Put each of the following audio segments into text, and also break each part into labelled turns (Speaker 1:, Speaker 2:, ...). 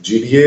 Speaker 1: GDA,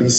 Speaker 1: DC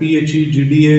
Speaker 2: PHE, GDA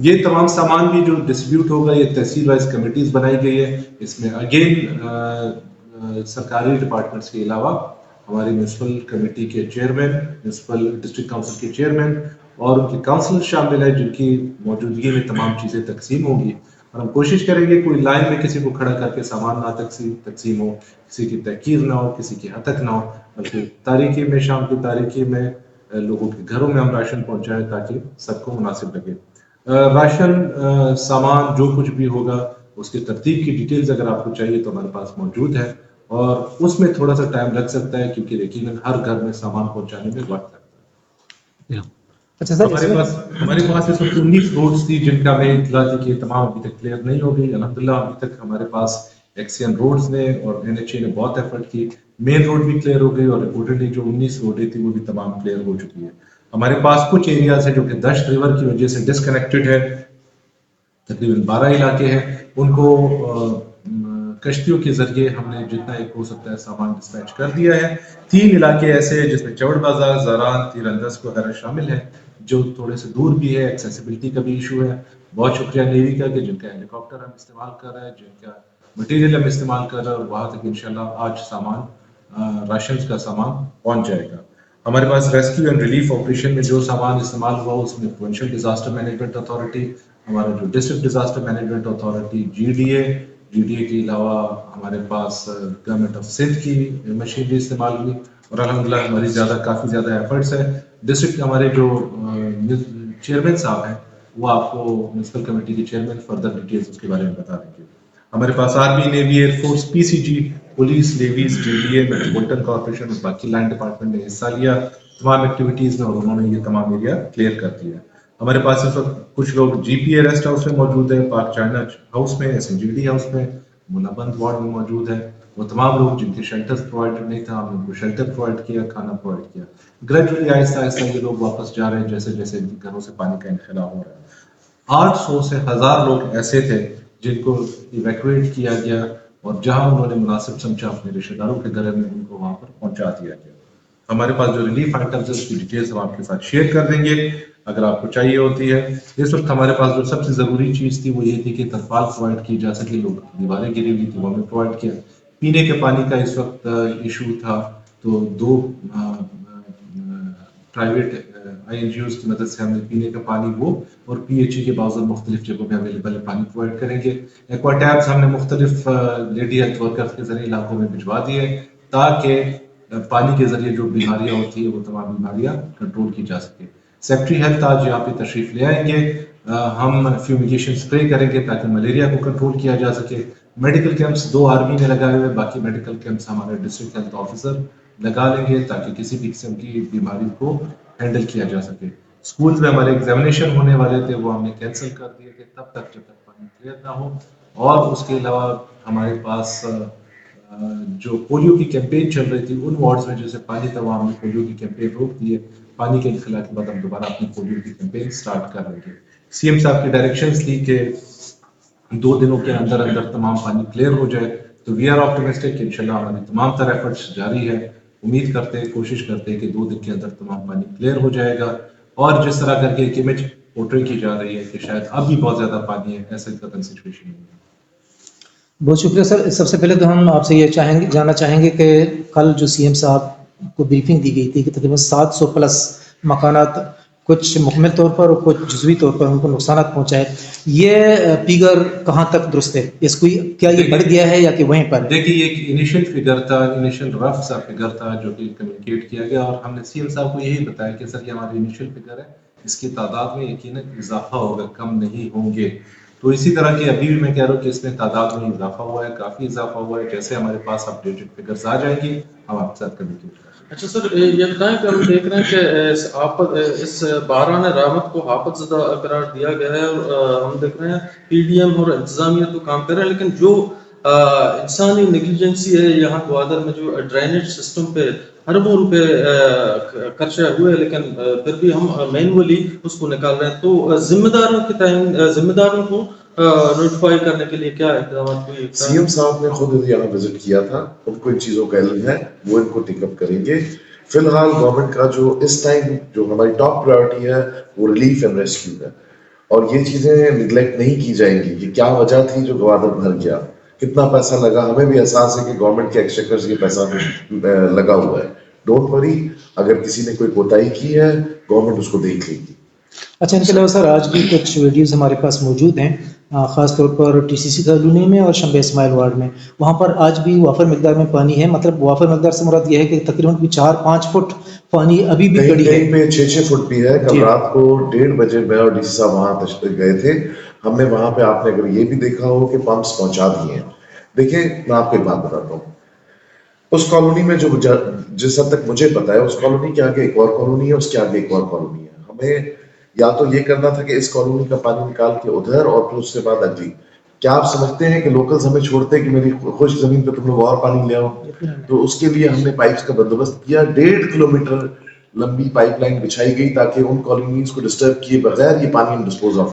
Speaker 2: یہ تمام سامان بھی جو ڈسٹریبیوٹ ہوگا یہ تحصیل وائز کمیٹیز بنائی گئی ہے. اس میں اگین سرکاری ڈپارٹمنٹس کے علاوہ ہماری میونسپل کمیٹی کے چیئرمین, میونسپل ڈسٹرکٹ کاؤنسل کے چیئرمین اور ان کے کاؤنسلر شامل ہیں, جن کی موجودگی میں تمام چیزیں تقسیم ہوں گی. اور ہم کوشش کریں گے کوئی لائن میں کسی کو کھڑا کر کے سامان نہ تقسیم ہو, کسی کی تحقیر نہ ہو, کسی کی ہتک نہ ہو, بلکہ تاریکی میں, شام کی تاریکی میں لوگوں کے گھروں میں ہم راشن پہنچائیں تاکہ سب کو مناسب لگے. راشن سامان جو کچھ بھی ہوگا اس کی ترتیب کی ڈیٹیلز اگر آپ کو چاہیے تو ہمارے پاس موجود ہے, اور اس میں تھوڑا سا ٹائم لگ سکتا ہے کیونکہ یقیناً ہر گھر میں سامان پہنچانے میں وقت لگتا ہے.
Speaker 3: اچھا سر,
Speaker 2: ہمارے پاس اس وقت 19 روڈز تھی جن کا ہمیں اطلاع تھی کہ تمام ابھی تک کلیئر نہیں ہو گئی. الحمدللہ ابھی تک ہمارے پاس ایکسین روڈز نے اور NHA نے بہت ایفرٹ کی, مین روڈ بھی کلیئر ہو گئی اور ریپورٹڈلی جو 19 روڈیں تھی وہ بھی تمام کلیئر ہو چکی ہے. ہمارے پاس کچھ ایریاز ہیں جو کہ دشت ریور کی وجہ سے ڈسکنیکٹڈ ہے, تقریباً 12 علاقے ہیں, ان کو کشتیوں کے ذریعے ہم نے جتنا ایک ہو سکتا ہے سامان ڈسپیچ کر دیا ہے. 3 علاقے ایسے ہیں جس میں چوڑ بازار, زاران, تیر انداز وغیرہ شامل ہیں جو تھوڑے سے دور بھی ہے, ایکسیسیبلٹی کا بھی ایشو ہے. بہت شکریہ نیوی کا کہ جن کا ہیلی کاپٹر ہم استعمال کر رہے ہیں, جن کا مٹیریل ہم استعمال کر رہے ہیں, اور وہاں تک انشاءاللہ آج سامان راشنز کا سامان پہنچ جائے گا. ہمارے پاس ریسکیو اینڈ ریلیف آپریشن میں جو سامان استعمال ہوا اس میں پروونشل ڈیزاسٹر مینجمنٹ اتھارٹی, ہمارا جو district disaster management authority GDA کے علاوہ ہمارے پاس گورنمنٹ آف سندھ کی مشینری استعمال ہوئی, اور الحمدللہ ہماری کافی زیادہ ایفرٹس ہے. ڈسٹرکٹ ہمارے جو چیئرمین صاحب ہیں وہ آپ کو میونسپل کمیٹی کے چیئرمین فردر ڈیٹیلز اس کے بارے میں بتا دیں گے. ہمارے پاس army, navy, air force, PCG, police, navies, GDA, metropolitan corporation اور باقی لینڈ ڈپارٹمنٹ نے حصہ لیا تمام ایکٹیویٹیز میں, اور انہوں نے یہ تمام ایریا کلیئر کر دیا. ہمارے پاس اس وقت کچھ لوگ GPA ریسٹ ہاؤس میں موجود ہیں, پارک چائنا ہاؤس میں, SNGD ہاؤس میں, منابند وارڈ میں موجود ہیں. وہ تمام لوگ جن کے شیلٹر پرووائڈ نہیں تھا ہم نے ان کو شیلٹر پرووائڈ کیا, کھانا پرووائڈ کیا. گریجولی آہستہ آہستہ یہ لوگ واپس جا رہے ہیں جیسے جیسے گھروں سے پانی کا انخلا ہو رہا ہے. 800 سے 1000 لوگ ایسے تھے جن کو ایویکویٹ کیا گیا, اور جہاں انہوں نے مناسب سمجھا اپنے رشتہ داروں کے گھر میں ان کو وہاں پر پہنچا دیا گیا. ہمارے پاس جو ریلیف آئٹمز ہے اس کی ڈیٹیلز ہم آپ کے ساتھ شیئر کر دیں گے اگر آپ کو چاہیے ہوتی ہے. اس وقت ہمارے پاس جو سب سے ضروری چیز تھی وہ یہ تھی کہ ترپال پرووائڈ کی جا سکے. لوگ دیواریں گری ہوئی تھی وہ ہم نے پرووائڈ کیا. پینے کے پانی کا اس وقت ایشو تھا تو 2 پرائیویٹ INGOز کی مدد سے ہم نے پینے کا پانی وہ اور PHE کے باوجود مختلف جگہوں میں اویلیبل پانی پرووائڈ کریں گے. ایکوا ٹیبز ہم نے مختلف لیڈی ہیلتھ ورکرز کے ذریعے علاقوں میں بھجوا دیے تاکہ پانی کے ذریعے جو بیماریاں ہوتی ہیں وہ تمام بیماریاں کنٹرول کی جا سکے. سیکٹری ہیلتھ آج یہاں پہ تشریف لے آئیں گے. ہم فیومیگیشن اسپرے کریں گے تاکہ ملیریا کو کنٹرول کیا جا سکے. میڈیکل کیمپس 2 آرمی نے لگائے ہوئے, باقی میڈیکل کیمپس ہمارے ڈسٹرکٹ ہیلتھ آفیسر لگا لیں گے تاکہ کسی بھی قسم کی بیماری کو ہینڈل کیا جا سکے. اسکولز میں ہمارے ایگزامینیشن ہونے والے تھے وہ ہم نے کینسل کر دیے کہ تب تک جب تک پانی کلیئر نہ ہو. اور اس کے علاوہ ہمارے پاس جو پولیو کی کیمپین چل رہی تھی ان وارڈز میں جیسے پانی تھا وہاں ہم نے پولیو کی کیمپین روک دی ہے. پانی کے انخلا کے بعد ہم دوبارہ اپنی پولیو کی کیمپین سٹارٹ کر رہے ہیں. CM صاحب کی ڈائریکشنز تھی کہ 2 دنوں کے اندر اندر تمام پانی کلیئر ہو جائے, تو وی آر آپٹمسٹک کہ انشاءاللہ ہماری تمام تر ایفرٹس جاری ہے. امید کرتے ہیں, کوشش کرتے ہیں کہ 2 دن کے اندر تمام پانی کلیئر ہو جائے گا. اور جس طرح کر کے ایک امیج پورٹری کی جا رہی ہے کہ شاید اب بھی بہت زیادہ پانی ہے, ایسا قدم سچویشن نہیں ہے.
Speaker 3: بہت شکریہ سر. سب سے پہلے تو ہم آپ سے یہ جاننا چاہیں گے کہ کل جو CM صاحب کو بریفنگ دی گئی تھی کہ تقریباً 700 پلس مکانات کچھ مکمل طور پر اور کچھ جزوی طور پر ان کو نقصانات پہنچائے, یہ فگر کہاں تک درست ہے؟ اس کو کیا یہ بڑھ گیا ہے یا کہ وہیں پر؟
Speaker 2: دیکھیے یہ ایک انیشل فگر تھا, انیشل رف سا فگر تھا جو کہ کمیونیکیٹ کیا گیا, اور ہم نے CM صاحب کو یہی بتایا کہ سر یہ ہماری انیشل فگر ہے, اس کی تعداد میں یقیناً اضافہ ہوگا, کم نہیں ہوں گے. تو اسی طرح کی ابھی بھی میں کہہ رہا ہوں کہ اس میں تعداد میں اضافہ ہوا ہے, کافی اضافہ ہوا ہے. جیسے ہمارے پاس اپڈیٹڈ فگرز آ جائیں گی ہم آپ کے ساتھ کمیونیکیٹ کریں گے.
Speaker 4: اچھا سر, یہ بتائیں کہ ہم دیکھ رہے ہیں کہ اس بحران راحت کو آفت زدہ قرار دیا گیا ہے, اور ہم دیکھ رہے ہیں PDM اور انتظامیہ تو کام کر رہے ہیں, لیکن جو انسانی نیگلیجنسی ہے یہاں گوادر میں, جو ڈرینیج سسٹم پہ اربوں روپے خرچہ ہوئے, لیکن پھر بھی ہم مینولی اس کو نکال رہے ہیں. تو ذمہ داروں کو نوٹیفائی کرنے کے لیے کیا اقدامات ہوئے؟
Speaker 1: CM صاحب نے خود یہاں وزٹ کیا تھا, ان کو ان چیزوں کا علم ہے, وہ ان کو ٹیک اپ کریں گے. فی الحال گورنمنٹ کا جو اس ٹائم جو ہماری ٹاپ پرائورٹی ہے وہ ریلیف اینڈ ریسکیو ہے. اور یہ چیزیں نگلیکٹ نہیں کی جائیں گی کہ کیا وجہ تھی جو گوادر بھر گیا, کتنا پیسہ لگا. ہمیں بھی احساس ہے کہ گورنمنٹ کے ایکسچیکر سے یہ پیسہ لگا ہوا ہے. ڈونٹ وری, اگر کسی نے کوئی کوتاہی کی ہے گورنمنٹ اس کو دیکھ لے گی.
Speaker 3: اچھا, ان کے علاوہ سر آج بھی کچھ ویڈیوز ہمارے پاس موجود ہیں, خاص طور پر ٹی سی سی کالونی میں اور شمبے اسماعیل وارڈ میں. وہاں پر آج بھی وافر مقدار میں پانی ہے. مطلب وافر مقدار سے مراد یہ ہے کہ تقریباً 4-5 فٹ پانی ابھی بھی
Speaker 1: کہیں
Speaker 3: پڑی ہے.
Speaker 1: کہیں پہ 6-6 فٹ بھی ہے. کل رات کو 1:30 بجے میں اور ڈی سی صاحب وہاں تشریف گئے تھے. ہم نے وہاں پہ, آپ نے اگر یہ بھی دیکھا ہو کہ پمپس پہنچا دیے ہیں. دیکھیں میں آپ کو ایک بات بتاتا ہوں, اس کالونی میں جو جس حد تک مجھے پتا ہے, اس کالونی کے آگے ایک اور کالونی ہے, اس کے آگے ایک اور کالونی ہے. ہمیں یا تو یہ کرنا تھا کہ اس کالونی کا پانی نکال کے ادھر اور پھر اس کے بعد اگلی. کیا آپ سمجھتے ہیں کہ لوکلز ہمیں چھوڑتے کہ میری خشک زمین پہ تم لوگ اور پانی لے آؤ؟ تو اس کے لیے ہم نے پائپس کا بندوبست کیا. 1.5 کلومیٹر لمبی پائپ لائن بچھائی گئی تاکہ ان کالونیز کو ڈسٹرب کیے بغیر یہ پانی ڈسپوز آف